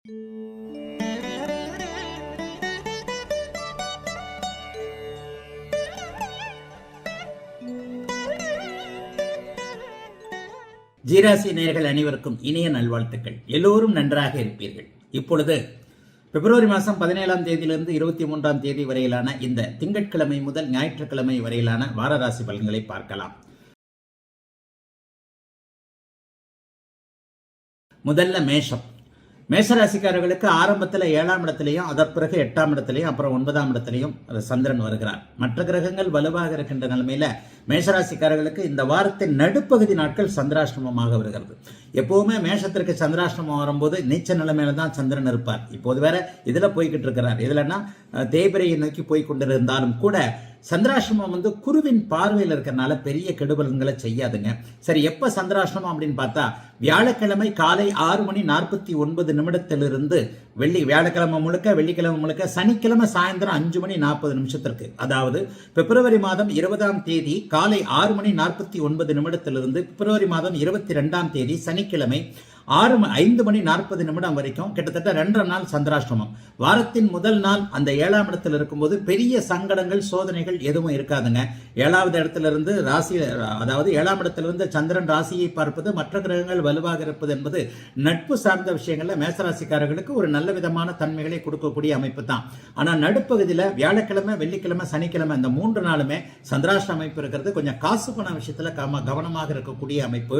ஜீராசி நேயர்கள் அனைவருக்கும் இனிய நல்வாழ்த்துக்கள். எல்லோரும் நன்றாக இருப்பீர்கள். இப்பொழுது பிப்ரவரி மாதம் 17ஆம் தேதியிலிருந்து 23ஆம் தேதி வரையிலான இந்த திங்கட்கிழமை முதல் ஞாயிற்றுக்கிழமை வரையிலான வார ராசி பலன்களை பார்க்கலாம். முதல்ல மேஷம். மேஷராசிக்காரர்களுக்கு ஆரம்பத்தில் 7ஆம் இடத்திலையும் அதற்கு பிறகு 8ஆம் இடத்திலையும் அப்புறம் 9ஆம் இடத்திலையும் சந்திரன் வருகிறார். மற்ற கிரகங்கள் வலுவாக இருக்கின்ற நிலைமையில மேஷராசிக்காரர்களுக்கு இந்த வாரத்தின் நடுப்பகுதி நாட்கள் சந்திராஷ்டமமாக வருகிறது. எப்பவுமே மேஷத்திற்கு சந்திராஷ்டமம் வரும்போது நீச்ச நிலைமையில தான் சந்திரன் இருப்பார். இப்போது வேற இதுல போய்கிட்டு இருக்கிறார். இதுலன்னா தேய்பிரையை நோக்கி போய் கொண்டிருந்தாலும் கூட சந்திராஷ்டமம் குருவின் பார்வையில் இருக்கிறனால பெரிய கெடுபலன்களை செய்யாதுங்க. சரி, எப்ப சந்திராஷ்டமம் அப்படின்னு பார்த்தா வியாழக்கிழமை காலை 6:49 வியாழக்கிழமை முழுக்க, வெள்ளிக்கிழமை முழுக்க, சனிக்கிழமை சாயந்தரம் 5:40 அதாவது பிப்ரவரி மாதம் 20ஆம் தேதி காலை 6:49 பிப்ரவரி மாதம் 22ஆம் தேதி சனிக்கிழமை 5:40 வரைக்கும் கிட்டத்தட்ட 2.5 நாள் சந்திராஷ்டமம். வாரத்தின் முதல் நாள் அந்த 7ஆம் இடத்தில் இருக்கும்போது பெரிய சங்கடங்கள் சோதனைகள் எதுவும் இருக்காதுங்க. 7வது இடத்திலிருந்து ராசி, அதாவது 7ஆம் இடத்திலிருந்து சந்திரன் ராசியை பார்ப்பது, மற்ற கிரகங்கள் வலுவாக இருப்பது என்பது நட்பு சார்ந்த விஷயங்கள்ல மேசராசிக்காரர்களுக்கு ஒரு நல்ல விதமான தன்மைகளை கொடுக்கக்கூடிய அமைப்பு தான். ஆனால் நடுப்பகுதியில் வியாழக்கிழமை, வெள்ளிக்கிழமை, சனிக்கிழமை இந்த 3 நாளுமே சந்திராஷ்ட அமைப்பு இருக்கிறது. கொஞ்சம் காசு பண விஷயத்துல கவனமாக இருக்கக்கூடிய அமைப்பு.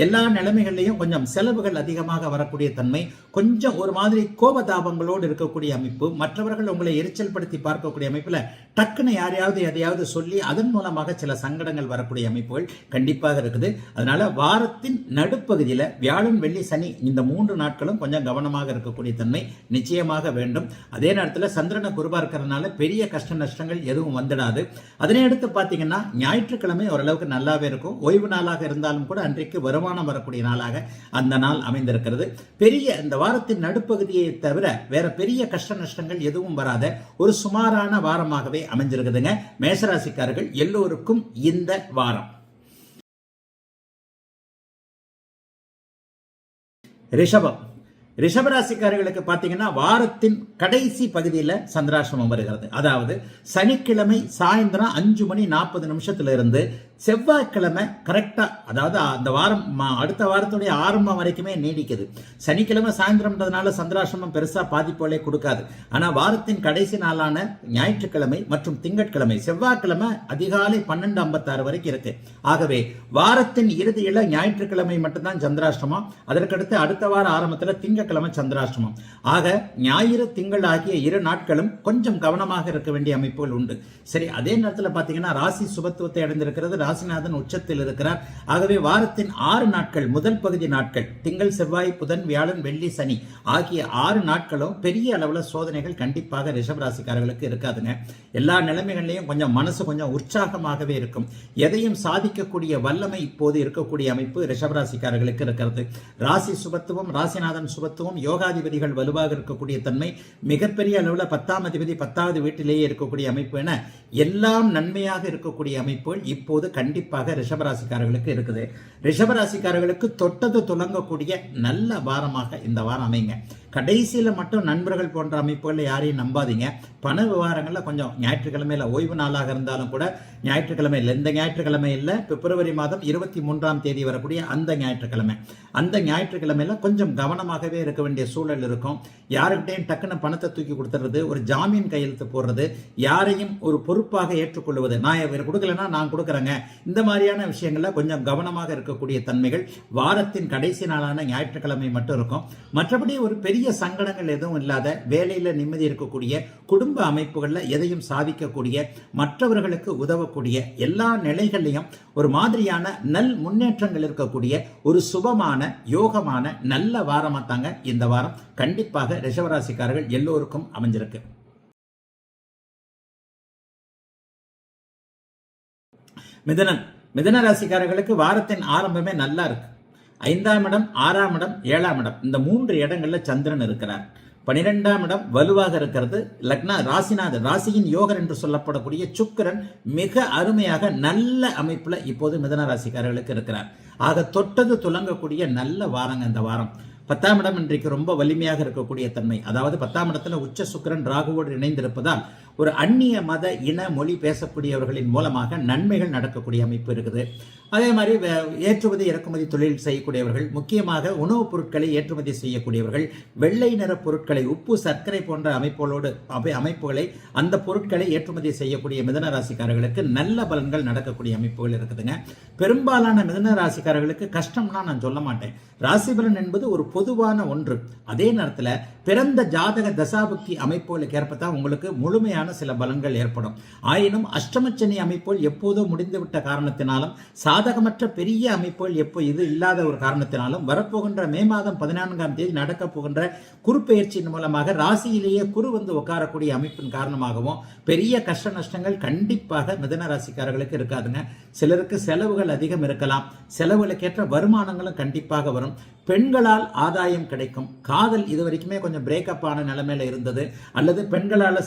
எல்லா நிலைமைகள்லையும் கொஞ்சம் செலவுகள் அதிகமாக வரக்கூடிய தன்மை, கொஞ்சம் ஒரு மாதிரி கோபதாபங்களோடு இருக்கக்கூடிய அமைப்பு, மற்றவர்கள் உங்களை எரிச்சல் படுத்தி பார்க்கக்கூடிய அமைப்புல டக்குன்னு யாரையாவது எதையாவது சொல்லி அதன் மூலமாக சில சங்கடங்கள் வரக்கூடிய அமைப்புகள் கண்டிப்பாக இருக்குது. அதனால வாரத்தின் நடுப்பகுதியில் வியாழன், வெள்ளி, சனி இந்த 3 நாட்களும் கொஞ்சம் கவனமாக இருக்கக்கூடிய தன்மை நிச்சயமாக வேண்டும். அதே நேரத்தில் சந்திரனை குருவா இருக்கிறதுனால பெரிய கஷ்ட நஷ்டங்கள் எதுவும் வந்துடாது. அதனை அடுத்து பார்த்தீங்கன்னா ஞாயிற்றுக்கிழமை ஓரளவுக்கு நல்லாவே இருக்கும். ஓய்வு நாளாக இருந்தாலும் கூட அன்றைக்கு வருமானம் வரக்கூடிய நாளாக அந்த நாள் அமைந்திருக்கிறது. பெரிய இந்த வாரத்தின் நடுப்பகுதியை தவிர வேற பெரிய கஷ்ட நஷ்டங்கள் எதுவும் வராத ஒரு சுமாரான வாரமாகவே அமைஞ்சிருக்குதுங்க. மேஷராசிக்காரர்கள் எல்லோருக்கும் இந்த வாரம். ரிஷபம். ரிஷபராசிக்காரர்களுக்கு பார்த்தீங்கன்னா வாரத்தின் கடைசி பகுதியில் சந்திராசிரமம் வருகிறது. அதாவது சனிக்கிழமை சாயந்தரம் 5:40 செவ்வாய்க்கிழமை கரெக்டா, அதாவது அந்த வாரம் அடுத்த வாரத்துடைய ஆரம்பம் வரைக்குமே நீடிக்குது. சனிக்கிழமை சாயந்தரம்ன்றதுனால சந்திராசிரமம் பெருசா பாதிப்புகளே கொடுக்காது. ஆனா வாரத்தின் கடைசி நாளான ஞாயிற்றுக்கிழமை மற்றும் திங்கட்கிழமை, செவ்வாய்க்கிழமை அதிகாலை 12:56 வரைக்கும் இருக்கு. ஆகவே வாரத்தின் இறுதியில் ஞாயிற்றுக்கிழமை மட்டும்தான் சந்திராஷ்டமம். அதற்கடுத்து அடுத்த வார ஆரம்பத்தில் திங்கட்கிழமை சந்திராஷ்டமம். ஆக ஞாயிறு, திங்கள் ஆகிய 2 நாட்களும் கொஞ்சம் கவனமாக இருக்க வேண்டிய அமைப்புகள் உண்டு. சரி, அதே நேரத்தில் பார்த்தீங்கன்னா ராசி சுபத்துவத்தை அடைந்திருக்கிறது. ராசிநாதன் உச்சத்தில் இருக்கிறார். ஆகவே வாரத்தின் 6 நாட்கள், முதல் பகுதி நாட்கள் திங்கள், செவ்வாய், புதன், வியாழன், வெள்ளி, சனி ஆகிய 6 நாட்களும் பெரிய அளவில் சோதனைகள் கண்டிப்பாக ரிஷப ராசிக்காரர்களுக்கு இருக்காதுங்க. எல்லா நிலைமைகளிலையும் கொஞ்சம் மனசு கொஞ்சம் உற்சாகமாகவே இருக்கும். எதையும் சாதிக்கக்கூடிய வல்லமை இப்போது இருக்கக்கூடிய அமைப்பு ரிஷபராசிக்காரர்களுக்கு இருக்கிறது. ராசி சுபத்துவம், ராசிநாதன் சுபத்துவம், யோகாதிபதிகள் வலுவாக இருக்கக்கூடிய தன்மை, மிகப்பெரிய அளவில் 10ஆம் அதிபதி 10வது வீட்டிலேயே இருக்கக்கூடிய அமைப்பு என எல்லாம் நன்மையாக இருக்கக்கூடிய அமைப்புகள் இப்போது கண்டிப்பாக ரிஷபராசிக்காரர்களுக்கு இருக்குது. ரிஷபராசிக்காரர்களுக்கு தொட்டது துலங்கக்கூடிய நல்ல வாரமாக இந்த வாரம் அமைங்க. கடைசியில மட்டும் நண்பர்கள் போன்ற அமைப்புகளில் யாரையும் நம்பாதீங்க. பண விவகாரங்களில் கொஞ்சம் ஞாயிற்றுக்கிழமையில ஓய்வு நாளாக இருந்தாலும் கூட ஞாயிற்றுக்கிழமை இல்லை, இந்த ஞாயிற்றுக்கிழமை இல்லை, பிப்ரவரி மாதம் 23ஆம் தேதி வரக்கூடிய அந்த ஞாயிற்றுக்கிழமையில கொஞ்சம் கவனமாகவே இருக்க வேண்டிய சூழல் இருக்கும். யாருக்கிட்டையும் டக்குன்னு பணத்தை தூக்கி கொடுத்துறது, ஒரு ஜாமீன் கையெழுத்து போடுறது, யாரையும் ஒரு பொறுப்பாக ஏற்றுக்கொள்வது, நான் இவர் கொடுக்கலன்னா நான் கொடுக்குறேங்க, இந்த மாதிரியான விஷயங்கள்ல கொஞ்சம் கவனமாக இருக்கக்கூடிய தன்மைகள் வாரத்தின் கடைசி நாளான ஞாயிற்றுக்கிழமை மட்டும் இருக்கும். மற்றபடி ஒரு பெரிய சங்கடங்கள் எதுவும் இல்லாத, வேலையில நிம்மதி இருக்கக்கூடிய, குடும்ப அமைப்புகள்ல எதையும் சாதிக்கக்கூடிய, மற்றவர்களுக்கு உதவக்கூடிய, எல்லா நிலைகளையும் ஒரு மாதிரியான நல் முன்னேற்றங்கள் இருக்கக்கூடிய ஒரு சுபமான யோகமான நல்ல வாரமா தாங்க இந்த வாரம் கண்டிப்பாக ரிஷபராசிக்காரர்கள் எல்லோருக்கும் அமைஞ்சிருக்கு. மிதன ராசிக்காரர்களுக்கு வாரத்தின் ஆரம்பமே நல்லா இருக்கு. 5ஆம் இடம், 6ஆம் இடம், 7ஆம் இடம் இந்த 3 இடங்கள்ல சந்திரன் இருக்கிறார். 12ஆம் இடம் வலுவாக இருக்கிறது. லக்னா ராசிநாதன், ராசியின் யோகர் என்று சொல்லப்படக்கூடிய சுக்கிரன் மிக அருமையாக நல்ல அமைப்புல இப்போது மிதன ராசிக்காரர்களுக்கு இருக்கிறார். ஆக தொட்டது துலங்கக்கூடிய நல்ல வாரங்க இந்த வாரம். 10ஆம் இடம் இன்றைக்கு ரொம்ப வலிமையாக இருக்கக்கூடிய தன்மை. அதாவது 10ஆம் இடத்துல உச்ச சுக்கிரன் ராகுவோடு இணைந்திருப்பதால் ஒரு அந்நிய மத இன மொழி பேசக்கூடியவர்களின் மூலமாக நன்மைகள் நடக்கக்கூடிய அமைப்பு இருக்குது. அதே மாதிரி ஏற்றுமதி இறக்குமதி தொழில் செய்யக்கூடியவர்கள், முக்கியமாக உணவுப் பொருட்களை ஏற்றுமதி செய்யக்கூடியவர்கள், வெள்ளை நிற பொருட்களை, உப்பு சர்க்கரை போன்ற அமைப்புகளை அந்த பொருட்களை ஏற்றுமதி செய்யக்கூடிய மிதுன ராசிக்காரர்களுக்கு நல்ல பலன்கள் நடக்கக்கூடிய அமைப்புகள் இருக்குதுங்க. பெரும்பாலான மிதுன ராசிக்காரர்களுக்கு கஷ்டம்னா நான் சொல்ல மாட்டேன். ராசிபலன் என்பது ஒரு பொதுவான ஒன்று. அதே நேரத்தில் பிறந்த ஜாதக தசாபுக்தி அமைப்புகளுக்கு ஏற்பத்தான் உங்களுக்கு முழுமையான சில பலன்கள் ஏற்படும். ஆயினும் அஷ்டமச்சனி அமைப்புகள் எப்போதோ முடிந்துவிட்ட காரணத்தினாலும், சாதகமற்ற பெரிய அமைப்புகள் இது இல்லாத ஒரு காரணத்தினாலும், வரப்போகின்ற மே மாதம் 14ஆம் தேதி நடக்க போகின்ற குரு பெயர்ச்சியின் மூலமாக ராசியிலேயே குரு வந்து உட்காரக்கூடிய அமைப்பின் காரணமாகவும் பெரிய கஷ்ட நஷ்டங்கள் கண்டிப்பாக மிதுன ராசிக்காரர்களுக்கு இருக்காதுங்க. சிலருக்கு செலவுகள் அதிகம் இருக்கலாம், செலவுகளுக்கேற்ற வருமானங்களும் கண்டிப்பாக வரும். பெண்களால் ஆதாயம் கிடைக்கும். காதல் இது வரைக்குமே கொஞ்சம் பிரேக்கப் ஆன நிலைமையில இருந்தது, அல்லது பெண்களால்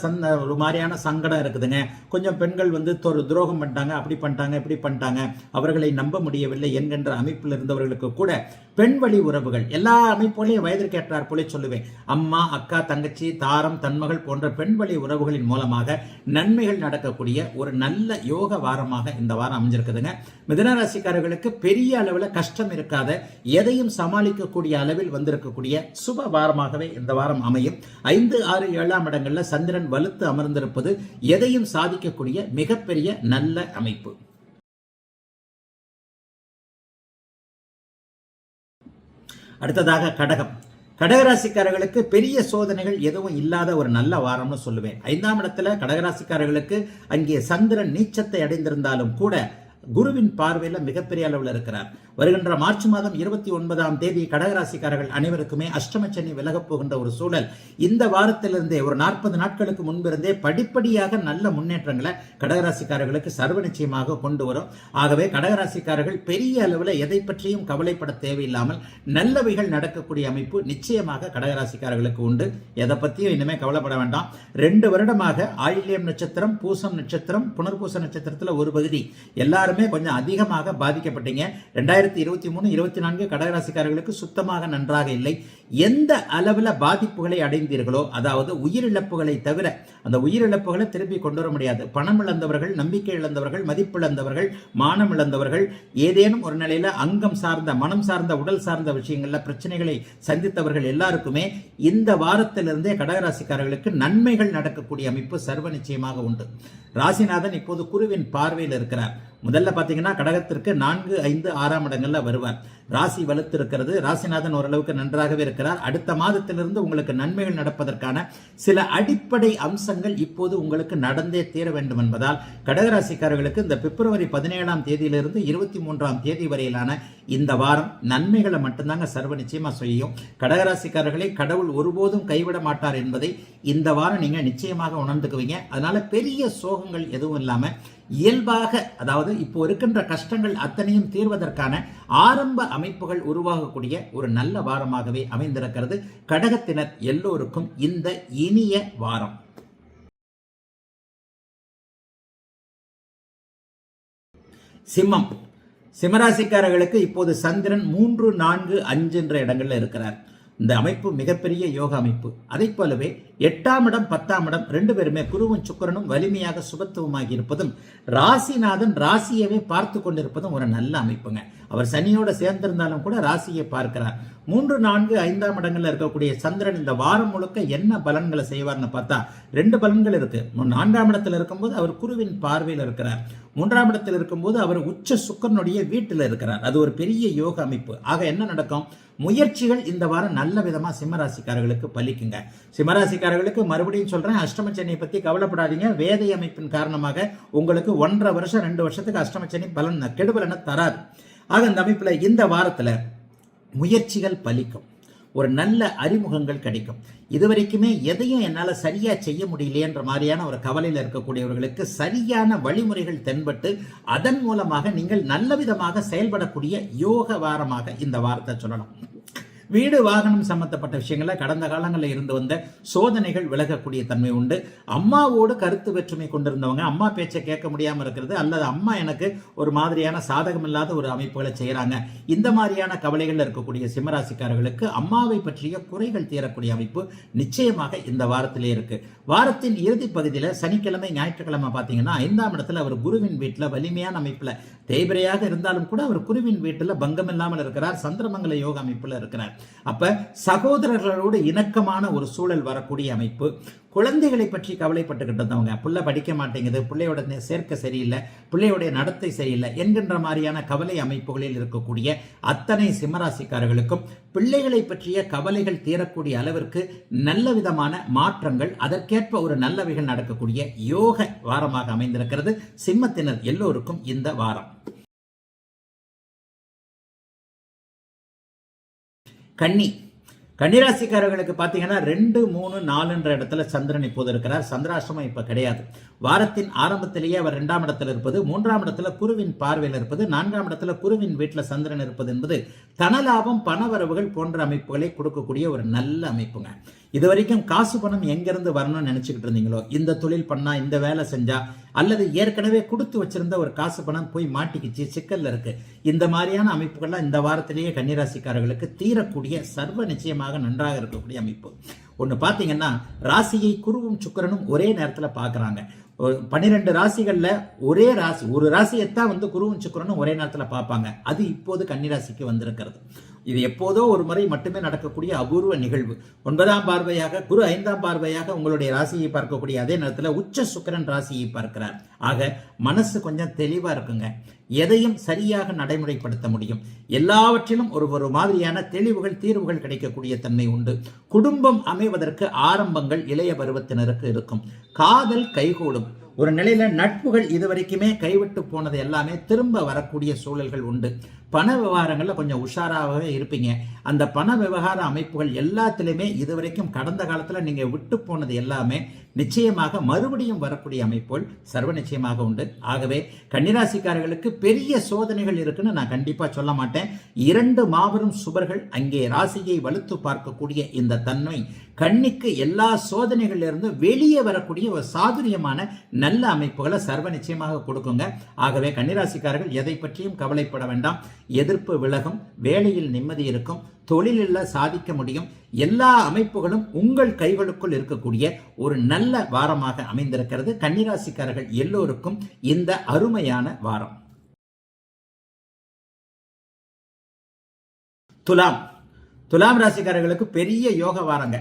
ஒரு மாதிரியான சங்கடம் இருக்குதுங்க. கொஞ்சம் பெண்கள் வந்து துரோகம் பண்ணிட்டாங்க, அப்படி பண்ணிட்டாங்க, இப்படி பண்ணிட்டாங்க, அவர்களை நம்ப முடியவில்லை என்கின்ற அமைப்பில் இருந்தவர்களுக்கு கூட பெண் வழி உறவுகள், எல்லா அமைப்புகளையும் வயதிற்கு ஏற்றார் போல சொல்லுவேன், அம்மா, அக்கா, தங்கச்சி, தாரம், தன்மகள் போன்ற பெண் வழி உறவுகளின் மூலமாக நன்மைகள் நடக்கக்கூடிய ஒரு நல்ல யோக வாரமாக இந்த வாரம் அமைஞ்சிருக்குதுங்க. மிதுன ராசிக்காரர்களுக்கு பெரிய அளவில் கஷ்டம் இருக்காத, எதையும் சமாளிக்கக்கூடிய அளவில் வந்திருக்கக்கூடிய சுப வாரமாகவே இந்த வாரம் அமையும். 5, 6, 7ஆம் இடங்கள்ல சந்திரன் வலுத்து அமர்ந்திருப்பது எதையும் சாதிக்கக்கூடிய மிகப்பெரிய நல்ல அமைப்பு. அடுத்ததாக கடகம். கடகராசிக்காரர்களுக்கு பெரிய சோதனைகள் எதுவும் இல்லாத ஒரு நல்ல வாரம்னு சொல்லுவேன். 5ஆம் இடத்துல கடகராசிக்காரர்களுக்கு அங்கே சந்திரன் நீச்சத்தை அடைந்திருந்தாலும் கூட குருவின் பார்வையில் மிகப்பெரிய அளவில் இருக்கிறார். வருகின்ற மார்ச் மாதம் 29ஆம் தேதி கடகராசிக்காரர்கள் அனைவருக்குமே அஷ்டமச்சனி விலகப் போகின்ற ஒரு சூழல் இந்த வாரத்திலிருந்தே ஒரு 40 நாட்களுக்கு முன்பிருந்தே படிப்படியாக நல்ல முன்னேற்றங்களை கடகராசிக்காரர்களுக்கு சர்வ நிச்சயமாக கொண்டு வரும். ஆகவே கடகராசிக்காரர்கள் பெரிய அளவில் எதை பற்றியும் கவலைப்பட தேவையில்லாமல் நல்லவைகள் நடக்கக்கூடிய அமைப்பு நிச்சயமாக கடகராசிக்காரர்களுக்கு உண்டு. எதை பற்றியும் இனிமே கவலைப்பட வேண்டாம். 2 வருடமாக ஆயில்யம் நட்சத்திரம், பூசம் நட்சத்திரம், புனர்பூச நட்சத்திரத்தில் ஒரு பகுதி எல்லாருமே கொஞ்சம் அதிகமாக பாதிக்கப்பட்டீங்க. 2023-24 கடகராசிக்காரர்களுக்கு சுத்தமாக நன்றாக இல்லை. எந்த அளவில் பாதிப்புகளை அடைந்தீர்களோ, அதாவது உயிரிழப்புகளை தவிர அந்த உயிரிழப்புகளை திருப்பி கொண்டு வர முடியாது. பணம் இழந்தவர்கள், நம்பிக்கை இழந்தவர்கள், மதிப்பு இழந்தவர்கள், மானம் இழந்தவர்கள், ஏதேனும் ஒரு நிலையில அங்கம் சார்ந்த, மனம் சார்ந்த, உடல் சார்ந்த விஷயங்கள்ல பிரச்சனைகளை சந்தித்தவர்கள் எல்லாருக்குமே இந்த வாரத்திலிருந்தே கடகராசிக்காரர்களுக்கு நன்மைகள் நடக்கக்கூடிய அமைப்பு சர்வ நிச்சயமாக உண்டு. ராசிநாதன் இப்போது குருவின் பார்வையில் இருக்கிறார். முதல்ல பாத்தீங்கன்னா கடகத்திற்கு 4, 5, 6ஆம் இடங்கள்ல வருவார். ராசி வலுத்து இருக்கிறது. ராசிநாதன் ஓரளவுக்கு நன்றாகவே இருக்கிறார். அடுத்த மாதத்திலிருந்து உங்களுக்கு நன்மைகள் நடப்பதற்கான சில அடிப்படை அம்சங்கள் இப்போது உங்களுக்கு நடந்தே தீர வேண்டும் என்பதால் கடகராசிக்காரர்களுக்கு இந்த பிப்ரவரி 17ஆம் தேதியிலிருந்து 23ஆம் தேதி வரையிலான இந்த வாரம் நன்மைகளை மட்டும்தாங்க சர்வ நிச்சயமா செய்யும். கடகராசிக்காரர்களை கடவுள் ஒருபோதும் கைவிட மாட்டார் என்பதை இந்த வாரம் நீங்க நிச்சயமாக உணர்ந்துக்குவீங்க. அதனால பெரிய சோகங்கள் எதுவும் இல்லாம இயல்பாக, அதாவது இப்போ இருக்கின்ற கஷ்டங்கள் அத்தனையும் தீர்வதற்கான ஆரம்ப அமைப்புகள் உருவாகக்கூடிய ஒரு நல்ல வாரமாகவே அமைந்திருக்கிறது கடகத்தினர் எல்லோருக்கும் இந்த இனிய வாரம். சிம்மம். சிம்மராசிக்காரர்களுக்கு இப்போது சந்திரன் 3, 4, 5 என்ற இடங்கள்ல இருக்கிறார். இந்த அமைப்பு மிகப்பெரிய யோக அமைப்பு. அதை போலவே 8ஆம் இடம், 10ஆம் இடம் 2 பேருமே குருவும் சுக்கிரனும் வலிமையாக சுபத்துவமாகி இருப்பதும், ராசிநாதன் ராசியவே பார்த்து கொண்டிருப்பதும் ஒரு நல்ல அமைப்புங்க. அவர் சனியோட சேர்ந்திருந்தாலும் கூட ராசியை பார்க்கிறார். 3, 4, 5ஆம் இடங்கள்ல இருக்கக்கூடிய சந்திரன் இந்த வாரம் முழுக்க என்ன பலன்களை செய்வார்னு பார்த்தா 2 பலன்கள் இருக்கு. 4ஆம் இடத்துல இருக்கும்போது அவர் குருவின் பார்வையில் இருக்கிறார். 3ஆம் இடத்தில் இருக்கும்போது அவர் உச்ச சுக்கிரனுடைய வீட்டில் இருக்கிறார். அது ஒரு பெரிய யோக அமைப்பு. ஆக என்ன நடக்கும்? முயற்சிகள் இந்த வாரம் நல்ல விதமா சிம்மராசிக்காரர்களுக்கு பலிக்குங்க. சிம்மராசிக்காரர்களுக்கு மறுபடியும் சொல்றேன், அஷ்டமச்சனியை பத்தி கவலைப்படாதீங்க. வேதை அமைப்பின் காரணமாக உங்களுக்கு 1.5 வருஷம் 2 வருஷத்துக்கு அஷ்டமச்சனி பலன் கெடுபலனை தராது. ஆக இந்த அமைப்புல இந்த வாரத்துல முயற்சிகள் பலிக்கும். ஒரு நல்ல அறிமுகங்கள் கிடைக்கும். இதுவரைக்குமே எதையும் என்னால் சரியா செய்ய முடியலையன்ற மாதிரியான ஒரு கவலையில் இருக்கக்கூடியவர்களுக்கு சரியான வழிமுறைகள் தென்பட்டு அதன் மூலமாக நீங்கள் நல்ல விதமாக செயல்படக்கூடிய யோக வாரமாக இந்த வாரத்தை சொல்லலாம். வீடு வாகனம் சம்பந்தப்பட்ட விஷயங்கள்ல கடந்த காலங்களில் இருந்து வந்த சோதனைகள் விலகக்கூடிய தன்மை உண்டு. அம்மாவோடு கருத்து வேற்றுமை கொண்டிருந்தவங்க அம்மா பேச்சை கேட்க முடியாம இருக்கிறது, அல்லது அம்மா எனக்கு ஒரு மாதிரியான சாதகம் இல்லாத ஒரு அமைப்புகளை செய்யறாங்க, இந்த மாதிரியான கவலைகள் இருக்கக்கூடிய சிம்மராசிக்காரர்களுக்கு அம்மாவை பற்றிய குறைகள் தீரக்கூடிய அமைப்பு நிச்சயமாக இந்த வாரத்திலே இருக்கு. வாரத்தின் இறுதி பகுதியில் சனிக்கிழமை ஞாயிற்றுக்கிழமை பார்த்தீங்கன்னா 5ஆம் இடத்துல அவர் குருவின் வீட்டில் வலிமையான அமைப்புல தேய்பிரையாக இருந்தாலும் கூட அவர் குருவின் வீட்டில் பங்கம் இல்லாமல் இருக்கிறார், சந்திரமங்கல யோக அமைப்புல இருக்கிறார். அப்ப சகோதரர்களோடு இணக்கமான ஒரு சூழல் வரக்கூடிய அமைப்பு. குழந்தைகளை பற்றி கவலைப்பட்டுக்கிட்டு இருந்தவங்க பிள்ளை படிக்க மாட்டேங்குது, பிள்ளையோட சேர்க்கை சரியில்லை, பிள்ளையோடைய நடத்தை சரியில்லை என்கின்ற மாதிரியான கவலை அமைப்புகளில் இருக்கக்கூடிய அத்தனை சிம்மராசிக்காரர்களுக்கும் பிள்ளைகளை பற்றிய கவலைகள் தீரக்கூடிய அளவிற்கு நல்ல விதமான மாற்றங்கள், அதற்கேற்ப ஒரு நல்லவைகள் நடக்கக்கூடிய யோக வாரமாக அமைந்திருக்கிறது சிம்மத்தினர் எல்லோருக்கும் இந்த வாரம். கன்னிராசிக்காரர்களுக்கு பார்த்தீங்கன்னா 2, 3, 4 இடத்துல சந்திரன் இப்போது இருக்கிறார். சந்திராசிரமம் இப்ப கிடையாது. வாரத்தின் ஆரம்பத்திலேயே அவர் 2ஆம் இடத்துல இருப்பது, 3ஆம் இடத்துல குருவின் பார்வையில் இருப்பது, 4ஆம் இடத்துல குருவின் வீட்டில் சந்திரன் இருப்பது என்பது தனலாபம் பணவரவுகள் போன்ற அமைப்புகளை கொடுக்கக்கூடிய ஒரு நல்ல அமைப்புங்க. இது வரைக்கும் காசு பணம் எங்கிருந்து வரணும்னு நினைச்சுக்கிட்டு இருந்தீங்களோ, இந்த தொழில் பண்ணா, இந்த வேலை செஞ்சா, அல்லது ஏற்கனவே கொடுத்து வச்சிருந்த ஒரு காசு பணம் போய் மாட்டிக்கிச்சு சிக்கல்ல இருக்கு, இந்த மாதிரியான அமைப்புகள்லாம் இந்த வாரத்திலேயே கன்னிராசிக்காரர்களுக்கு தீரக்கூடிய சர்வ நிச்சயமாக நன்றாக இருக்கக்கூடிய அமைப்பு. ஒன்று பார்த்தீங்கன்னா ராசியை குருவும் சுக்கிரனும் ஒரே நேரத்தில் பார்க்குறாங்க. 12 ராசிகள்ல ஒரே ராசி, ஒரு ராசியைத்தான் குருவும் சுக்கிரனும் ஒரே நேரத்தில் பார்ப்பாங்க. அது இப்போது கன்னிராசிக்கு வந்திருக்கிறது. இது எப்போதோ ஒரு முறை மட்டுமே நடக்கக்கூடிய அபூர்வ நிகழ்வு. 9ஆம் பார்வையாக குரு 5ஆம் பார்வையாக உங்களுடைய ராசியை பார்க்கக்கூடிய அதே நேரத்தில் உச்ச சுக்கிரன் ராசியை பார்க்கிறார். ஆக மனசு கொஞ்சம் தெளிவா இருக்குங்க, எதையும் சரியாக நடைமுறைப்படுத்த முடியும், எல்லாவற்றிலும் ஒரு மாதிரியான தெளிவுகள் தீர்வுகள் கிடைக்கக்கூடிய தன்மை உண்டு. குடும்பம் அமைவதற்கு ஆரம்பங்கள் இளைய பருவத்தினருக்கு இருக்கும். காதல் கைகூடும். ஒரு நிலையில நட்புகள் இதுவரைக்குமே கைவிட்டு போனது எல்லாமே திரும்ப வரக்கூடிய சூழல்கள் உண்டு. பண விவகாரங்கள்ல கொஞ்சம் உஷாராகவே இருப்பீங்க. அந்த பண விவகார அமைப்புகள் எல்லாத்திலுமே இதுவரைக்கும் கடந்த காலத்துல நீங்க விட்டு போனது எல்லாமே நிச்சயமாக மறுபடியும் வரக்கூடிய அமைப்புகள் சர்வ நிச்சயமாக உண்டு. ஆகவே கன்னிராசிக்காரர்களுக்கு பெரிய சோதனைகள் இருக்குன்னு நான் கண்டிப்பா சொல்ல மாட்டேன். 2 மாபெரும் சுபர்கள் அங்கே ராசியை வலுத்து பார்க்கக்கூடிய இந்த தன்மை கண்ணிக்கு எல்லா சோதனைகள்ல இருந்து வெளியே வரக்கூடிய ஒரு சாதுரியமான நல்ல அமைப்புகளை சர்வ நிச்சயமாக கொடுக்குங்க. ஆகவே கன்னிராசிக்காரர்கள் எதை பற்றியும் கவலைப்பட வேண்டாம். எதிர்ப்பு விலகும், வேலையில் நிம்மதி இருக்கும், தொழிலில் சாதிக்க முடியும். எல்லா அமைப்புகளும் உங்கள் கைகளுக்குள் இருக்கக்கூடிய ஒரு நல்ல வாரமாக அமைந்திருக்கிறது. கன்னிராசிக்காரர்கள் எல்லோருக்கும் இந்த அருமையான வாரம். துலாம் ராசிக்காரர்களுக்கு பெரிய யோக வாரங்க.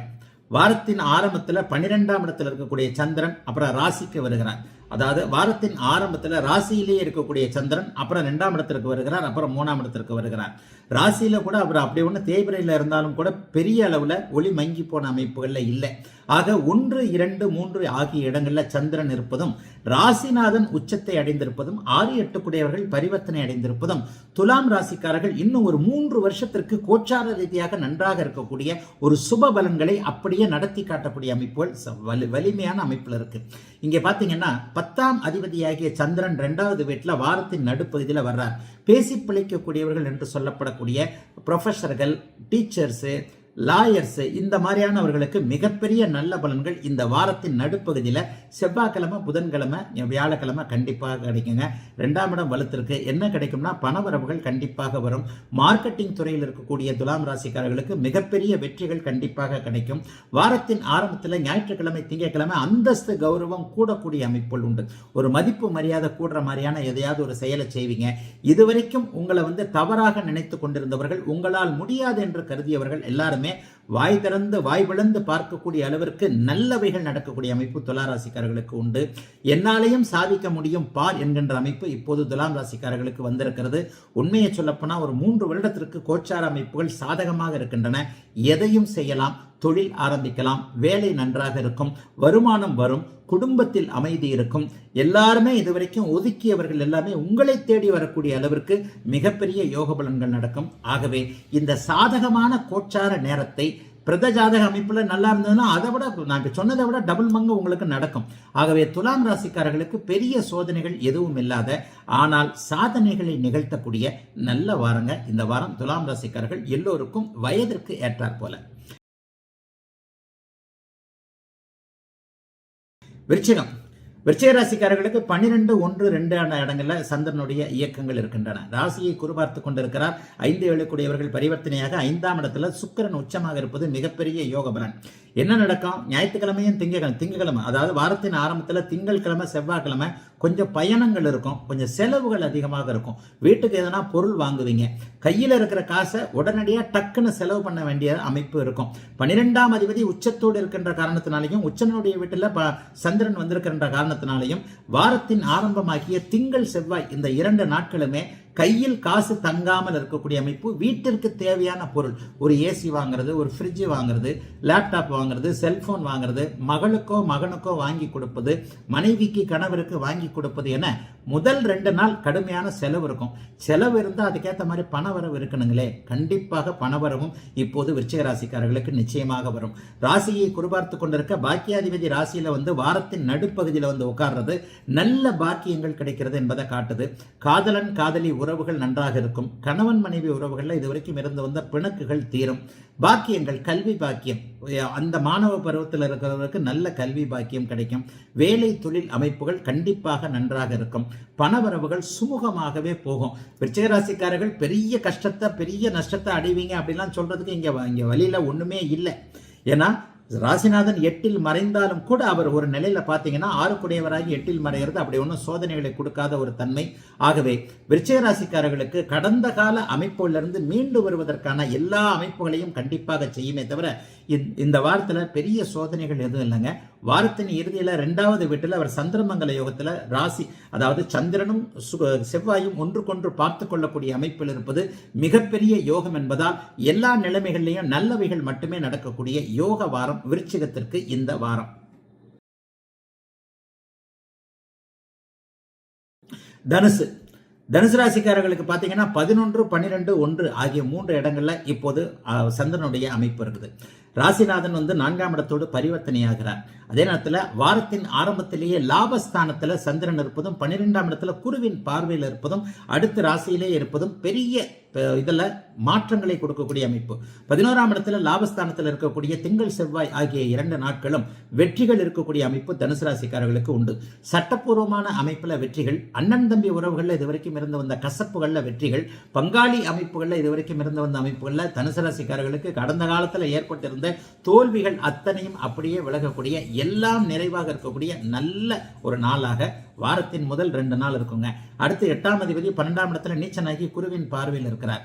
வாரத்தின் ஆரம்பத்தில் 12ஆம் இடத்தில் இருக்கக்கூடிய சந்திரன் அப்புறம் ராசிக்கு வருகிறார். அதாவது வாரத்தின் ஆரம்பத்தில் ராசியிலேயே இருக்கக்கூடிய சந்திரன் அப்புறம் 2ஆம் இடத்திற்கு வருகிறார், அப்புறம் 3ஆம் இடத்திற்கு வருகிறார். ராசியில கூட அவர் அப்படி ஒன்று தேய்பிரையில் இருந்தாலும் கூட பெரிய அளவில் ஒளி மங்கி போன அமைப்புகள்ல இல்லை. ஆக 1, 2, 3 ஆகிய இடங்களில் சந்திரன் இருப்பதும், ராசிநாதன் உச்சத்தை அடைந்திருப்பதும், 6, 8 குடையவர்கள் பரிவர்த்தனை அடைந்திருப்பதும் துலாம் ராசிக்காரர்கள் இன்னும் ஒரு 3 வருஷத்திற்கு கோச்சார ரீதியாக நன்றாக இருக்கக்கூடிய ஒரு சுப பலன்களை அப்படியே நடத்தி காட்டக்கூடிய அமைப்புகள் வலிமையான அமைப்புல இருக்கு. இங்க பாத்தீங்கன்னா 10ஆம் அதிபதியாகிய சந்திரன் 2வது வீட்டில் வாரத்தின் நடுப்பகுதியில் வர்றார். பேசி பிழைக்கக்கூடியவர்கள் என்று சொல்லப்படக்கூடிய ப்ரொஃபஸர்கள், டீச்சர்ஸு, லாயர்ஸ், இந்த மாதிரியானவர்களுக்கு மிகப்பெரிய நல்ல பலன்கள் இந்த வாரத்தின் நடுப்பகுதியில் செவ்வாய்க்கிழமை, புதன்கிழமை, வியாழக்கிழமை கண்டிப்பாக கிடைக்குங்க. 2ஆம் இடம் வலுத்திருக்கு. என்ன கிடைக்கும்னா பணவரவுகள் கண்டிப்பாக வரும். மார்க்கெட்டிங் துறையில் இருக்கக்கூடிய துலாம் ராசிக்காரர்களுக்கு மிகப்பெரிய வெற்றிகள் கண்டிப்பாக கிடைக்கும். வாரத்தின் ஆரம்பத்தில் ஞாயிற்றுக்கிழமை, திங்கட்கிழமை அந்தஸ்து கௌரவம் கூடக்கூடிய அமைப்புகள் உண்டு. ஒரு மதிப்பு மரியாதை கூடுற மாதிரியான எதையாவது ஒரு செயலை செய்வீங்க. இதுவரைக்கும் உங்களை தவறாக நினைத்து கொண்டிருந்தவர்கள், உங்களால் முடியாது என்று கருதியவர்கள் எல்லாருமே வாய் திறந்து வாய் விளந்து பார்க்கக்கூடிய அளவிற்கு நல்லவைகள் நடக்கக்கூடிய அமைப்பு துலாம் ராசிக்காரர்களுக்கு உண்டு. என்னாலையும் சாதிக்க முடியும் பார் என்கின்ற அமைப்பு இப்போது துலாம் ராசிக்காரர்களுக்கு வந்திருக்கிறது. உண்மையை சொல்லப்போனா ஒரு 3 வருடத்திற்கு கோச்சார அமைப்புகள் சாதகமாக இருக்கின்றன. எதையும் செய்யலாம், தொழில் ஆரம்பிக்கலாம், வேலை நன்றாக இருக்கும், வருமானம் வரும், குடும்பத்தில் அமைதி இருக்கும். எல்லாருமே இதுவரைக்கும் ஒதுக்கியவர்கள் எல்லாமே உங்களை தேடி வரக்கூடிய அளவிற்கு மிகப்பெரிய யோக பலன்கள் நடக்கும். ஆகவே இந்த சாதகமான கோச்சார நேரத்தை பிரத ஜாதக அமைப்புல நல்லா இருந்ததுன்னா அதை விட நான் சொன்னதை விட டபுள் மங்கு உங்களுக்கு நடக்கும். ஆகவே துலாம் ராசிக்காரர்களுக்கு பெரிய சோதனைகள் எதுவும் இல்லாத ஆனால் சாதனைகளை நிகழ்த்தக்கூடிய நல்ல வாரங்க இந்த வாரம். துலாம் ராசிக்காரர்கள் எல்லோருக்கும் வயதிற்கு ஏற்றாற் போல. விருச்சிகம் ராசிக்காரர்களுக்கு 12, 1, 2 இடங்கள்ல சந்திரனுடைய இயக்கங்கள் இருக்கின்றன. ராசியை குறிபார்த்து கொண்டிருக்கிறார். 5, 7 கூடியவர்கள் பரிவர்த்தனையாக 5ஆம் இடத்துல சுக்கிரன் உச்சமாக இருப்பது மிகப்பெரிய யோக பலன். என்ன நடக்கும்? ஞாயிற்றுக்கிழமையும் திங்கக்கிழமை அதாவது வாரத்தின் ஆரம்பத்தில் திங்கட்கிழமை செவ்வாய்க்கிழமை கொஞ்சம் பயணங்கள் இருக்கும், கொஞ்சம் செலவுகள் அதிகமாக இருக்கும். வீட்டுக்கு எதனா பொருள் வாங்குவீங்க, கையில் இருக்கிற காசை உடனடியாக டக்குன்னு செலவு பண்ண வேண்டிய அமைப்பு இருக்கும். 12ஆம் அதிபதி உச்சத்தோடு இருக்கின்ற காரணத்தினாலையும் உச்சனுடைய வீட்டில் சந்திரன் வந்திருக்கின்ற காரணத்தினாலையும் வாரத்தின் ஆரம்பமாகிய திங்கள் செவ்வாய் இந்த 2 நாட்களுமே கையில் காசு தங்காமல் இருக்கக்கூடிய அமைப்பு. வீட்டிற்கு தேவையான பொருள், ஒரு ஏசி வாங்குறது, ஒரு ஃப்ரிட்ஜ் வாங்குறது, லேப்டாப் வாங்குறது, செல்போன் வாங்குறது, மகளுக்கோ மகனுக்கோ வாங்கி கொடுப்பது, மனைவிக்கு கணவருக்கு வாங்கி கொடுப்பது என முதல் 2 நாள் கடுமையான செலவு இருக்கும். செலவு இருந்தால் அதுக்கேற்ற மாதிரி பணவரவு இருக்கணுங்களே. கண்டிப்பாக பணவரவும் இப்போது விருச்சிக ராசிக்காரர்களுக்கு நிச்சயமாக வரும். ராசியை குறிபார்த்து கொண்டிருக்க பாக்கியாதிபதி ராசியில வாரத்தின் நடுப்பகுதியில் உட்கார்றது நல்ல பாக்கியங்கள் கிடைக்கிறது என்பதை காட்டுது. காதலன் காதலி உறவுகள் நன்றாக இருக்கும். கணவன் மனைவி உறவுகள்ல இதுவரைக்கும் இருந்து வந்த பிணக்குகள் தீரும். பாக்கியங்கள், கல்வி பாக்கியம், அந்த மாணவ பருவத்தில் இருக்கிறவருக்கு நல்ல கல்வி பாக்கியம் கிடைக்கும். வேலை தொழில் அமைப்புகள் கண்டிப்பாக நன்றாக இருக்கும். பணவரவுகள் சுமூகமாகவே போகும். விருச்சிக ராசிக்காரர்கள் பெரிய கஷ்டத்தை பெரிய நஷ்டத்தை அடைவீங்க அப்படிலாம் சொல்றதுக்கு இங்க வழியில ஒண்ணுமே இல்லை. ஏன்னா ராசிநாதன் 8ல் மறைந்தாலும் கூட அவர் ஒரு நிலையில பாத்தீங்கன்னா 6 குடையவராகி 8ல் மறைகிறது அப்படி ஒன்றும் சோதனைகளை கொடுக்காத ஒரு தன்மை. ஆகவே விருச்சிக ராசிக்காரர்களுக்கு கடந்த கால அமைப்புகளிலிருந்து மீண்டு வருவதற்கான எல்லா அமைப்புகளையும் கண்டிப்பாக செய்யுமே தவிர இந்த வாரத்துல பெரிய சோதனைகள் எதுவும் இல்லைங்க. வாரத்தின் இறுதியில 2வது வீட்டில் அவர் சந்திரமங்கல யோகத்துல ராசி அதாவது சந்திரனும் செவ்வாயும் ஒன்றுக்கொன்று பார்த்து கொள்ளக்கூடிய அமைப்பில் இருப்பது மிகப்பெரிய யோகம் என்பதால் எல்லா நிலைமைகளிலையும் நல்லவைகள் மட்டுமே நடக்கக்கூடிய யோக வாரம் விருச்சிகத்திற்கு இந்த வாரம். தனுசு ராசிக்காரர்களுக்கு பார்த்தீங்கன்னா 11, 12, 1 ஆகிய 3 இடங்கள்ல இப்போது சந்திரனுடைய அமைப்பு இருக்குது. ராசிநாதன் 4ஆம் இடத்தோடு பரிவர்த்தனையாகிறார். அதே நேரத்தில் வாரத்தின் ஆரம்பத்திலேயே லாபஸ்தானத்தில் சந்திரன் இருப்பதும் 12ஆம் இடத்துல குருவின் பார்வையில் இருப்பதும் அடுத்த ராசியிலே இருப்பதும் பெரிய இதில் மாற்றங்களை கொடுக்கக்கூடிய அமைப்பு. 11ஆம் இடத்துல லாபஸ்தானத்தில் இருக்கக்கூடிய திங்கள் செவ்வாய் ஆகிய 2 நாட்களும் வெற்றிகள் இருக்கக்கூடிய அமைப்பு தனுசு ராசிக்காரர்களுக்கு உண்டு. சட்டப்பூர்வமான அமைப்புல வெற்றிகள், அண்ணன் தம்பி உறவுகளில் இதுவரைக்கும் இருந்து வந்த கசப்புகளில் வெற்றிகள், பங்காளி அமைப்புகளில் இதுவரைக்கும் இருந்து வந்த அமைப்புகளில் தனுசு ராசிக்காரர்களுக்கு கடந்த காலத்தில் ஏற்பட்டிருந்த தோல்விகள் அத்தனையும் அப்படியே விலகக்கூடிய எல்லாம் நிறைவாக இருக்கக்கூடிய நல்ல ஒரு நாளாக வாரத்தின் முதல் 2 நாள் இருக்குங்க. அடுத்து 8ஆம் அதிபதி 12ஆம் இடத்துல நீச்சனாகி குருவின் பார்வையில் இருக்கிறார்.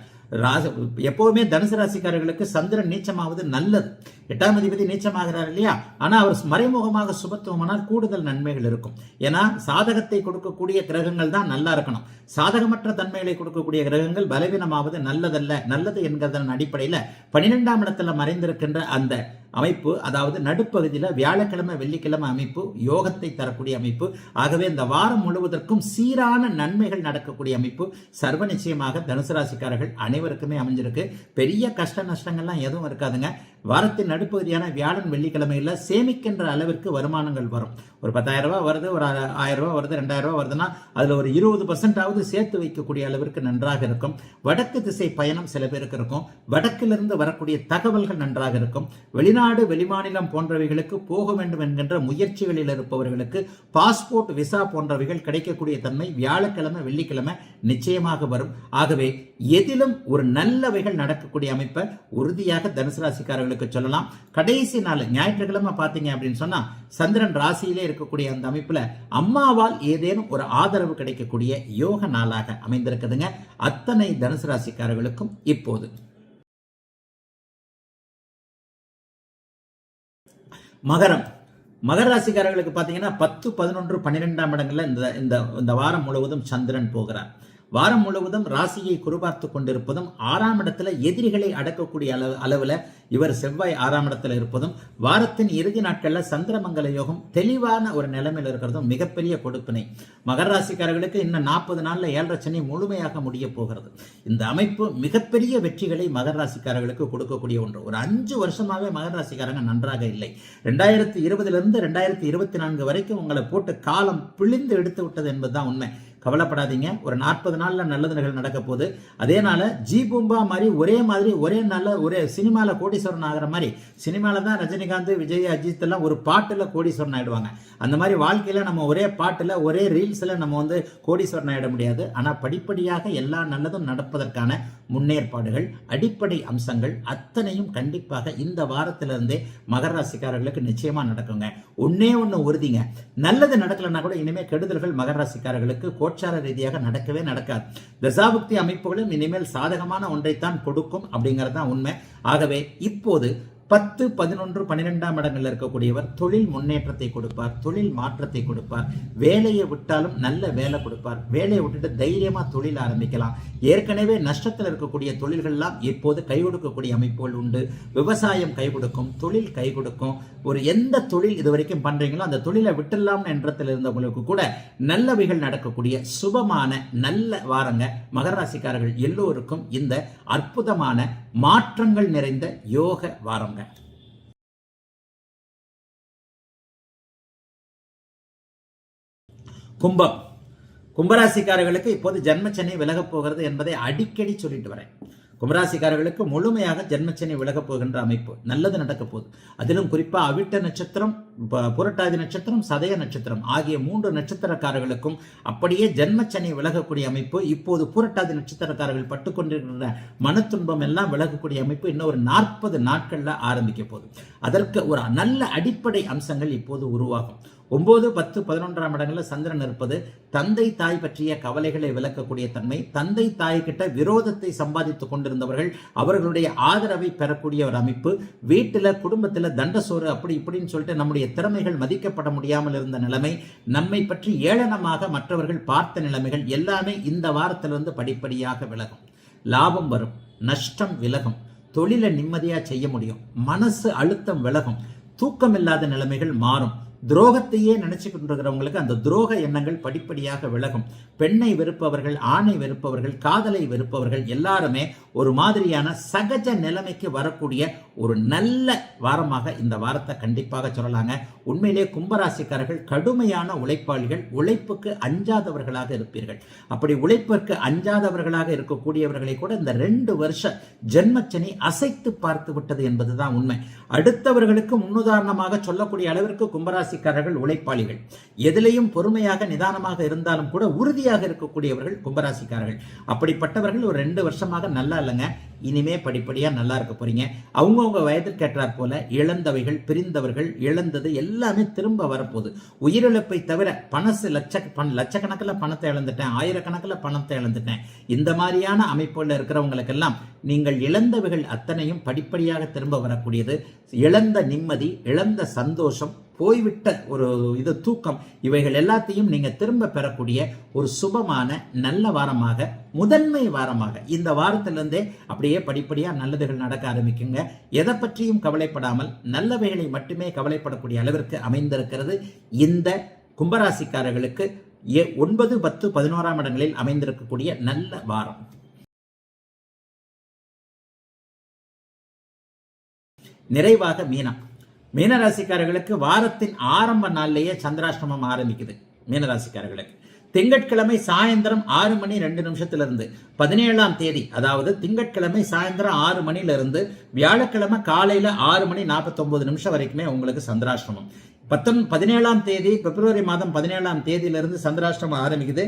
எப்பவுமே தனுசு ராசிக்காரர்களுக்கு சந்திரன் நீச்சமாவது நல்லது. 8ஆம் அதிபதி நீச்சமாகிறார் இல்லையா, ஆனா அவர் மறைமுகமாக சுபத்துவமானால் கூடுதல் நன்மைகள் இருக்கும். ஏன்னா சாதகத்தை கொடுக்கக்கூடிய கிரகங்கள் தான் நல்லா இருக்கணும். சாதகமற்ற தன்மைகளை கொடுக்கக்கூடிய கிரகங்கள் பலவீனமாவது நல்லதல்ல. நல்லது என்கிறதன் அடிப்படையில் 12ஆம் இடத்துல மறைந்திருக்கின்ற அந்த அமைப்பு அதாவது நடுப்பகுதியில் வியாழக்கிழமை வெள்ளிக்கிழமை அமைப்பு யோகத்தை தரக்கூடிய அமைப்பு. ஆகவே இந்த வாரம் முழுவதற்கும் சீரான நன்மைகள் நடக்கக்கூடிய அமைப்பு சர்வ நிச்சயமாக தனுசு ராசிக்காரர்கள் அனைவருக்குமே அமைஞ்சிருக்கு. பெரிய கஷ்ட நஷ்டங்கள்லாம் எதுவும் இருக்காதுங்க. வாரத்தின் நடுப்பகுதியான வியாழன் வெள்ளிக்கிழமையில் சேமிக்கின்ற அளவிற்கு வருமானங்கள் வரும். ஒரு 10,000 ரூபாய் வருது, ஒரு 1000 ரூபாய் வருது, 2000 ரூபாய் வருதுன்னா அதில் ஒரு 20% சேர்த்து வைக்கக்கூடிய அளவிற்கு நன்றாக இருக்கும். வடக்கு திசை பயணம் சில பேருக்கு இருக்கும். வடக்கிலிருந்து வரக்கூடிய தகவல்கள் நன்றாக இருக்கும். வெளிநாடு வெளிமாநிலம் போன்றவைகளுக்கு போக வேண்டும் என்கின்ற முயற்சிகளில் இருப்பவர்களுக்கு பாஸ்போர்ட் விசா போன்றவைகள் கிடைக்கக்கூடிய தன்மை வியாழக்கிழமை வெள்ளிக்கிழமை நிச்சயமாக வரும். ஆகவே எதிலும் ஒரு நல்லவைகள் நடக்கக்கூடிய அமைப்பை உறுதியாக தனுசு ராசிக்காரர்களுக்கு சொல்லலாம். கடைசி நாள் ஞாயிற்றுக்கிழமை பார்த்தீங்க அப்படின்னு சொன்னா சந்திரன் ராசியிலே இருக்கக்கூடிய அந்த அமைப்புல அம்மாவால் ஏதேனும் ஒரு ஆதரவு கிடைக்கக்கூடிய யோக நாளாக அமைந்திருக்குதுங்க அத்தனை தனுசு ராசிக்காரர்களுக்கும். இப்போது மகர ராசிக்காரர்களுக்கு பார்த்தீங்கன்னா 10, 11, 12ஆம் இடங்கள்ல இந்த வாரம் முழுவதும் சந்திரன் போகிறார். வாரம் முழுவதும் ராசியை குறிபார்த்து கொண்டிருப்பதும் 6ஆம் இடத்துல எதிரிகளை அடக்கக்கூடிய அளவுல இவர் செவ்வாய் 6ஆம் இடத்துல இருப்பதும் வாரத்தின் இறுதி நாட்கள்ல சந்திரமங்கல யோகம் தெளிவான ஒரு நிலைமையில் இருக்கிறதும் மிகப்பெரிய கொடுப்பினை. மகர ராசிக்காரர்களுக்கு இன்னும் 40 நாள்ல 7.5 சனி முழுமையாக முடிய போகிறது. இந்த அமைப்பு மிகப்பெரிய வெற்றிகளை மகர ராசிக்காரர்களுக்கு கொடுக்கக்கூடிய ஒன்று. ஒரு 5 வருஷமாவே மகர ராசிக்காரங்க நன்றாக இல்லை. 2020 இருந்து 2024 வரைக்கும் உங்களை போட்டு காலம் பிழிந்து எடுத்து விட்டது என்பதுதான் உண்மை. கவலைப்படாதீங்க, ஒரு 40 நாள்ல நல்லதுகள் நடக்க போகுது. அதே நாள ஜி பூம்பா மாதிரி ஒரே நாள்ல ஒரே சினிமால கோடீஸ்வரன் ஆகிற மாதிரி, சினிமால தான் ரஜினிகாந்த், விஜய், அஜித் எல்லாம் ஒரு பாட்டுல கோடீஸ்வரன் ஆயிடுவாங்க. அந்த மாதிரி வாழ்க்கையில நம்ம ஒரே பாட்டுல ஒரே ரீல்ஸ்ல நம்ம கோடீஸ்வரன் ஆயிட முடியாது. ஆனா படிப்படியாக எல்லா நல்லதும் நடப்பதற்கான முன்னேற்பாடுகள், அடிப்படை அம்சங்கள் அத்தனையும் கண்டிப்பாக இந்த வாரத்திலிருந்தே மகர ராசிக்காரர்களுக்கு நிச்சயமா நடக்குங்க. ஒண்ணு உறுதிங்க, நல்லது நடக்கலன்னா கூட இனிமே கெடுதல்கள் மகர ராசிக்காரர்களுக்கு கோச்சார ரீதியாக நடக்கவே நடக்காது. தசாபுக்தி அமைப்புகளும் இனிமேல் சாதகமான ஒன்றைத்தான் கொடுக்கும் அப்படிங்கிறது தான் உண்மை. ஆகவே இப்போது 10, 11, 12ஆம் இடங்களில் இருக்கக்கூடியவர் தொழில் முன்னேற்றத்தை கொடுப்பார், தொழில் மாற்றத்தை கொடுப்பார். வேலையை விட்டாலும் நல்ல வேலை கொடுப்பார். வேலையை விட்டுட்டு தைரியமா தொழில் ஆரம்பிக்கலாம். ஏற்கனவே நஷ்டத்தில் இருக்கக்கூடிய தொழில்கள்லாம் இப்போது கை கொடுக்கக்கூடிய அமைப்புகள் உண்டு. விவசாயம் கை கொடுக்கும், தொழில் கை கொடுக்கும். ஒரு எந்த தொழில் இதுவரைக்கும் பண்றீங்களோ அந்த தொழிலை விட்டுலாம் என்றத்தில் இருந்தவங்களுக்கு கூட நல்லவைகள் நடக்கக்கூடிய சுபமான நல்ல வாரங்க. மகர ராசிக்காரர்கள் எல்லோருக்கும் இந்த அற்புதமான மாற்றங்கள் நிறைந்த யோக வாரங்க. கும்பம், கும்பராசிக்காரர்களுக்கு இப்போது ஜென்மச்சனி விலகப் போகிறது என்பதை அடிக்கடி சொல்லிட்டு வரேன். கும்பராசிக்காரர்களுக்கு முழுமையாக ஜென்மச்சனி விலகப் போகின்ற அமைப்பு, நல்லது நடக்க போகுது. அதிலும் குறிப்பா அவிட்ட நட்சத்திரம், புரட்டாதி நட்சத்திரம், சதய நட்சத்திரம் ஆகிய 3 நட்சத்திரக்காரர்களுக்கும் அப்படியே ஜென்மச்சனி விலகக்கூடிய அமைப்பு. இப்போது புரட்டாதி நட்சத்திரக்காரர்கள் பட்டுக்கொண்டிருக்கிற மனத்துன்பம் எல்லாம் விலகக்கூடிய அமைப்பு இன்னும் ஒரு 40 நாட்கள்ல ஆரம்பிக்க போகுது. அதற்கு ஒரு நல்ல அடிப்படை அம்சங்கள் இப்போது உருவாகும். 9, 10, 11ஆம் இடங்களில் சந்திரன் இருப்பது தந்தை தாய் பற்றிய கவலைகளை விளக்கக்கூடிய தன்மை. தந்தை தாய் கிட்ட விரோதத்தை சம்பாதித்துக் கொண்டிருந்தவர்கள் அவர்களுடைய ஆதரவை பெறக்கூடிய ஒரு அமைப்பு. வீட்டுல குடும்பத்துல தண்டசோறு அப்படி இப்படின்னு சொல்லிட்டு நம்முடைய திறமைகள் மதிக்கப்பட முடியாமல் இருந்த நிலைமை, நம்மை பற்றி ஏளனமாக மற்றவர்கள் பார்த்த நிலைமைகள் எல்லாமே இந்த வாரத்திலிருந்து படிப்படியாக விலகும். லாபம் வரும், நஷ்டம் விலகும், தொழிலை நிம்மதியா செய்ய முடியும், மனசு அழுத்தம் விலகும், தூக்கம் இல்லாத நிலைமைகள் மாறும். துரோகத்தையே நினைச்சு கொண்டிருக்கிறவங்களுக்கு அந்த துரோக எண்ணங்கள் படிப்படியாக விலகும். பெண்ணை வெறுப்பவர்கள், ஆணை வெறுப்பவர்கள், காதலை வெறுப்பவர்கள் எல்லாருமே ஒரு மாதிரியான சகஜ நிலைமைக்கு வரக்கூடிய ஒரு நல்ல வாரமாக இந்த வாரத்தை கண்டிப்பாக சொல்லலாங்க. உண்மையிலே கும்பராசிக்காரர்கள் கடுமையான உழைப்பாளிகள், உழைப்புக்கு அஞ்சாதவர்களாக இருப்பீர்கள். அப்படி உழைப்பிற்கு அஞ்சாதவர்களாக இருக்கக்கூடியவர்களை கூட இந்த 2 வருஷ ஜென்மச்சனி அசைத்து பார்த்து விட்டது என்பதுதான் உண்மை. அடுத்தவர்களுக்கு முன்னுதாரணமாக சொல்லக்கூடிய அளவிற்கு கும்பராசிக்காரர்கள் உழைப்பாளிகள். எதிலையும் பொறுமையாக நிதானமாக இருந்தாலும் கூட உறுதியாக இருக்கக்கூடியவர்கள் கும்பராசிக்காரர்கள். அப்படிப்பட்டவர்கள் ஒரு 2 வருஷமாக நல்லா இல்லைங்க, இனிமே படிப்படியா நல்லா இருக்க போறீங்க. அவங்கவுங்க வயதிற்கு ஏற்றாற் போல இழந்தவைகள், பிரிந்தவர்கள், இழந்தது எல்லாமே திரும்ப வரப்போகுது. உயிரிழப்பை தவிர லட்சக்கணக்கில் பணத்தை இழந்துட்டேன், ஆயிரக்கணக்கில் பணத்தை இழந்துட்டேன், இந்த மாதிரியான அமைப்புல இருக்கிறவங்களுக்கெல்லாம் நீங்கள் இழந்தவைகள் அத்தனையும் படிப்படியாக திரும்ப வரக்கூடியது. இழந்த நிம்மதி, இழந்த சந்தோஷம், போய்விட்ட ஒரு தூக்கம், இவைகள் எல்லாத்தையும் நீங்க திரும்ப பெறக்கூடிய ஒரு சுபமான நல்ல வாரமாக, முதன்மை வாரமாக இந்த வாரத்திலிருந்தே அப்படியே படிப்படியா நல்லதுகள் நடக்க ஆரம்பிக்குங்க. எதை பற்றியும் கவலைப்படாமல் நல்லவைகளை மட்டுமே கவலைப்படக்கூடிய அளவிற்கு அமைந்திருக்கிறது இந்த கும்பராசிக்காரர்களுக்கு 9, 10, 11ஆம் இடங்களில் அமைந்திருக்கக்கூடிய நல்ல வாரம். நிறைவாக மீனம். மீனராசிக்காரர்களுக்கு வாரத்தின் ஆரம்ப நாளிலேயே சந்திராஷ்டமம் ஆரம்பிக்குது. மீனராசிக்காரர்களுக்கு திங்கட்கிழமை சாயந்தரம் 6 மணி 2 நிமிஷத்திலிருந்து 17ஆம் தேதி, அதாவது திங்கட்கிழமை சாயந்தரம் 6 மணிலிருந்து வியாழக்கிழமை காலையில 6 மணி 49 நிமிஷம் வரைக்குமே உங்களுக்கு சந்திராஷ்டமம். 17ஆம் தேதி, பிப்ரவரி மாதம் 17ஆம் தேதியிலிருந்து சந்திராஷ்டமம் ஆரம்பிக்குது.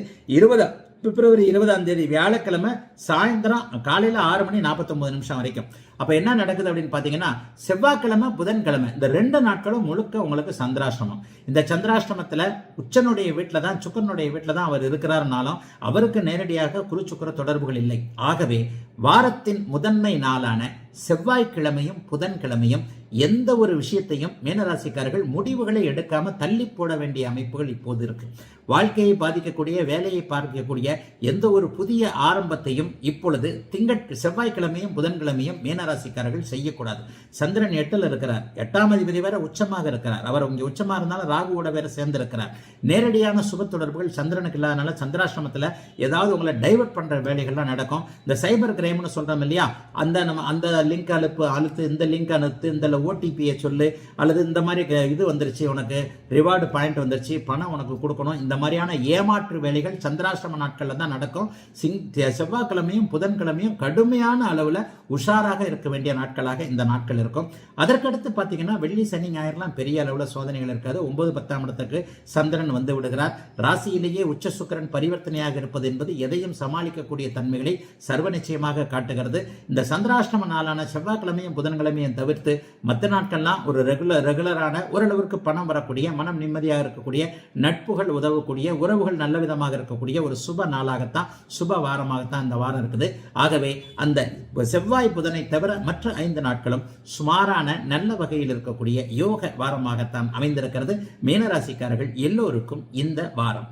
பிப்ரவரி 20ஆம் தேதி வியாழக்கிழமை சாயந்தரம் காலையில 6 மணி 49 நிமிஷம் வரைக்கும். அப்ப என்ன நடக்குது அப்படின்னு பாத்தீங்கன்னா செவ்வாய்க்கிழமை புதன்கிழமை இந்த 2 நாட்களும் முழுக்க உங்களுக்கு சந்திராஷ்டிரமம். இந்த சந்திராஷ்டிரமத்துல உச்சனுடைய வீட்டுல தான் சுக்கரனுடைய வீட்டுல தான் அவர் இருக்கிறாருனாலும் அவருக்கு நேரடியாக குரு சுக்கிர தொடர்புகள் இல்லை. ஆகவே வாரத்தின் முதன்மை நாளான செவ்வாய்க்கிழமையும் புதன்கிழமையும் எந்த ஒரு விஷயத்தையும் மீனராசிக்காரர்கள் முடிவுகளை எடுக்காம தள்ளி போட வேண்டிய அமைப்புகள் இப்போது இருக்கு. வாழ்க்கையை பாதிக்கக்கூடிய, வேலையை பார்க்கக்கூடிய எந்த ஒரு புதிய ஆரம்பத்தையும் இப்பொழுது செவ்வாய்க்கிழமையும் புதன்கிழமையும் மீனராசிக்காரர்கள் செய்யக்கூடாது. சந்திரன் 8ல் இருக்கிறார், 8ஆம் அதிபதி வேற உச்சமாக இருக்கிறார். அவர் இங்க உச்சமா இருந்தாலும் ராகுவோட வேற சேர்ந்து இருக்கிறார். நேரடியான சுப தொடர்புகள் சந்திரனுக்கு இல்லாதனால சந்திராஷ்டிரமத்துல ஏதாவது உங்களை டைவர்ட் பண்ற வேலைகள்லாம் நடக்கும். இந்த சைபர் கிரைம்னு சொல்றோம் இல்லையா, அந்த லிங்க் அழுத்து, இந்த லிங்க் அனுத்து, இந்த ஓடிபியை சொல்லு, அல்லது இந்த மாதிரி இது வந்துருச்சு, உனக்கு ரிவார்டு பாயிண்ட் வந்துருச்சு, பணம் உனக்கு கொடுக்கணும், இந்த மாதிரியான ஏமாற்று வேலைகள் சந்திராஷ்டிரம நாட்கள்ல தான் நடக்கும். செவ்வாய்க்கிழமையும் புதன்கிழமையும் கடுமையான அளவுல உஷாராக இருக்க வேண்டிய நாட்களாக இந்த நாட்கள் இருக்கும். அதற்கடுத்து பாத்தீங்கன்னா வெள்ளி சனி ஞாயிறுலாம் பெரிய அளவுல சோதனைகள் இருக்காது. 9, 10ஆம் இடத்துக்கு சந்திரன் வந்து விடுகிறார். ராசியிலேயே உச்ச சுக்கிரன் பரிவர்த்தனையாக இருப்பது என்பது எதையும் சமாளிக்கக்கூடிய தன்மைகளை சர்வ நிச்சயமாக காட்டுகிறது. இந்த சந்திராஷ்டிரம நாளான செவ்வாய்க்கிழமையும் புதன்கிழமையும் தவிர்த்து மற்ற நாட்கள்லாம் ஒரு ரெகுலரான ஓரளவிற்கு பணம் வரக்கூடிய, மனம் நிம்மதியாக இருக்கக்கூடிய, நட்புகள் உதவக்கூடிய, உறவுகள் நல்ல விதமாக இருக்கக்கூடிய ஒரு சுப நாளாகத்தான், சுப வாரமாகத்தான் இந்த வாரம் இருக்குது. ஆகவே அந்த செவ்வாய் புதனை தவிர மற்ற 5 நாட்களும் சுமாரான நல்ல வகையில் இருக்கக்கூடிய யோக வாரமாகத்தான் அமைந்திருக்கிறது மீனராசிக்காரர்கள் எல்லோருக்கும் இந்த வாரம்.